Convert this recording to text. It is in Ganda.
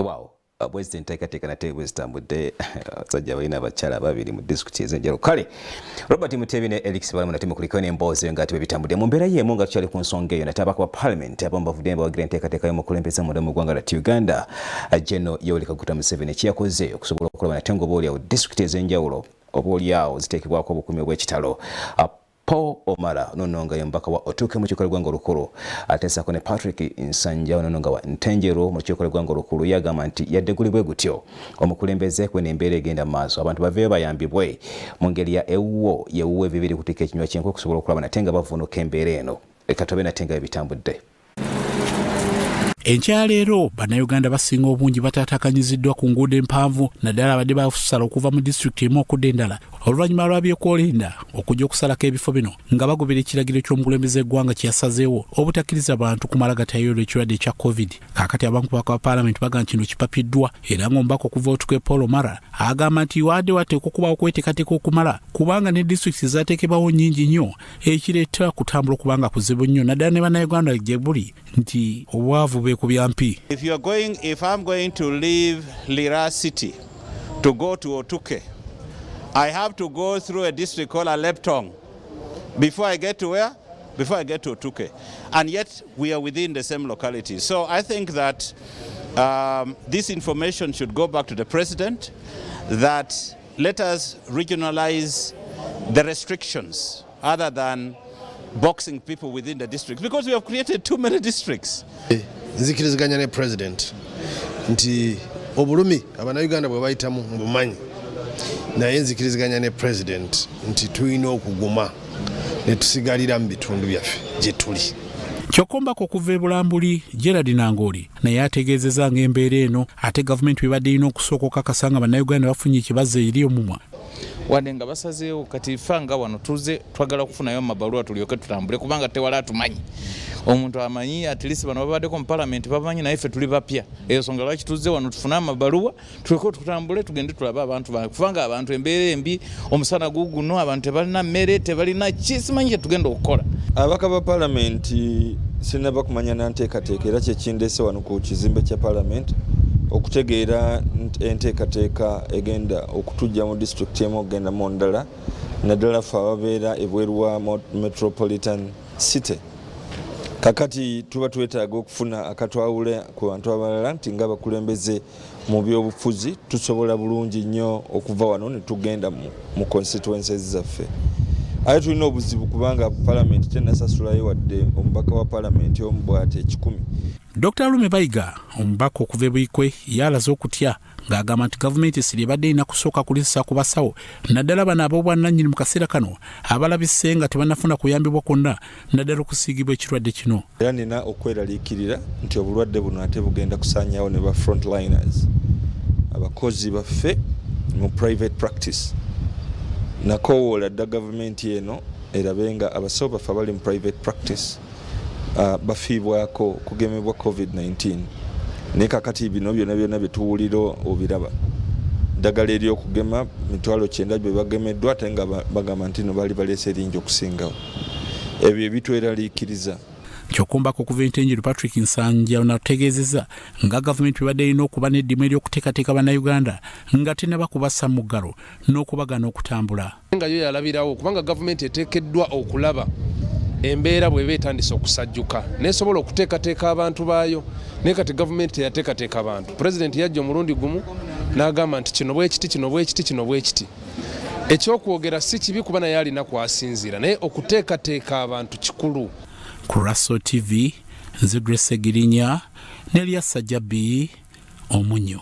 Wow. President Teka na table stambudde sajja balina abakyala babiri mu district ezenjalo kale Robert Mutebi ne Elix balamu natimu kuliko ne mboze ngati bebitambudde mu mbeera yemu nga tukyali ku nsonga eyo natabaka wa parliament abamba vudemba wa Green Teka yo mukulembeza mu ggwanga la Uganda General Yoweri Kaguta Museveni kiyakoze okusobola okulaba natengo boli ya district ezenjawulo oboliawo zitekebwako obukumi bw'ekitalo Paul Omara nononga yambaka wa otuke mu kikolo gwango lukulu atesa kone Patrick Nsanja nononga wa Ntenjero mu kikolo gwango lukulu yagamba nti yaddegulibwe gutyo omukulembeze kwe nembeere egenda maaso abantu bave bayambibwe mu ngeri ya ewuwe bibiri kutika ekinywa kyenko okusobola okulaba natenga bavunuka embeera eno ekatobe natenga ebitambudde. Enkyaleero bannayuganda basinga obungi batatakanyiziddwa ku nguudo empanvu naddala abadde bafusala okuva mu disitulikiti emu okudda endala oluvannyuma lwa byekwolinda okujja okusalako ebifo bino nga bagobera ekiragiro ky'omukulembeze eggwanga kye yasazeewo obutakkiriza bantu kumala gatayo olw'ekirwadde ekya COVID. Kaakati abakubaka ba paalamenti bagamba kino kipapiddwa era ng'omubaka okuva otukwe Paul Omara agamba nti wadde wateekwa okubawo okweteekateeka okumala kubanga ne disitulikiti zaateekebwawo nnyingi nnyo ekireeta kutambula okubanga kuzibu nnyo naddala ne bannayuganda gye buli nti obwavu beekubyampi. If I'm going to leave Lira City to go to Otuke, I have to go through a district called Aleptong before I get to where? Before I get to Otuke. And yet we are within the same locality. So I think that this information should go back to the president, that let us regionalize the restrictions other than boxing people within the district, because we have created too many districts. Nzikiriziganya ne president nti obulumi abanayuganda bwe bayitamu mbumanyi naye nzikiriziganya ne president nti tulina okuguma ne tusigalira mu bitundu byaffe gye tuli. Kyokombako okuva ebulambuli Gerard Nangoli naye ategeezezza ng'embeera eno ate gavumenti bwebadde erina okusooka okukakasa nga bannayuganda bafunye ekibazo eri omumwa wadde nga basazeewo kati fanga wano tuze twagala kufunayo amabaluwa tulyoke tutambule kubanga tewala atumanyi omuntu amanyi atilisi bano babaddeko mu parliament bamanyi naye ffe tuli bapya eyo songa lwaki tuze wano tufune amabaluwa tulyoke tutambule tugende tulabe abantu kubanga abantu embeera embi omusana guguno abantu tebalina mmere tebalina kisimanyi kye tugenda okukola. Ababaka ba parliament sinaba kumanya nanteekateeka era kyekindeese wano ku kizimbe kya parliament okutegeera enteekateeka egenda okutujja mu district emu okugenda mu ndala naddala ffe ababeera ebweru wa metropolitan city. Kakati tuba twetaaga okufuna akatwawule ku bantu abalala nti nga bakulembeze mu byobufuzi tusobola bulungi nnyo okuva wano ne tugenda mu constituencies zaffe. Aye tulina obuzibu kubanga parliament tenasasulayo wadde omubaka wa parliament omu bw'ate 10. Dr. Lume Bayiga omubaka okuva ebuyikwe yalaze okutya ng'agamba nti gavumenti esiri ebadde erina kusooka kuliisa ku basawo naddala bano ab'obwannannyini mu kaseera kano abalabise nga tebannafuna kuyambibwa kwonna naddala okusiigibwa ekirwadde kino. Era nina okweraliikirira nti obulwadde buno ate bugenda kusaanyawo ne ba frontliners abakozi baffe mu private practice. Nakowoola dda gavumenti eno erabe nga abasawo baffe abali mu private practice bafiibwako kugemebwa COVID-19 naye kakati bino byonna bye tuwulira obiraba ddagala ery'okugema 9,000 bye bagemeddwa ate nga bagamba nti no bali baleese eringi okusingawo ebyo ebitweraliikiriza. Kyokumbako okuva Ntenjeru Patrick Nsanja nategeezezza nga gavumenti bwebadde erina okuba n'eddimu ery'okuteekateeka bannayuganda nga tenaba kubassa mu ggalo n'okubagana okutambula. Nga yo yalabirawo kubanga gavumenti eteekeddwa okulaba embeera bw'eba etandise okusajjuka nesobola okuteekateeka abantu baayo naye kati gavumenti teyateekateeka abantu. Pulezidenti yajja omulundi gumu n'agamba nti kino bwe kiti kino bwe kiti kino bwe kiti. Ekyokwogera si kibi kuba naye alina kwasinziira naye okuteekateeka abantu kikulu. Ku Russell TV nze Grace Girinya ne Lyasa Jabi Omunyo.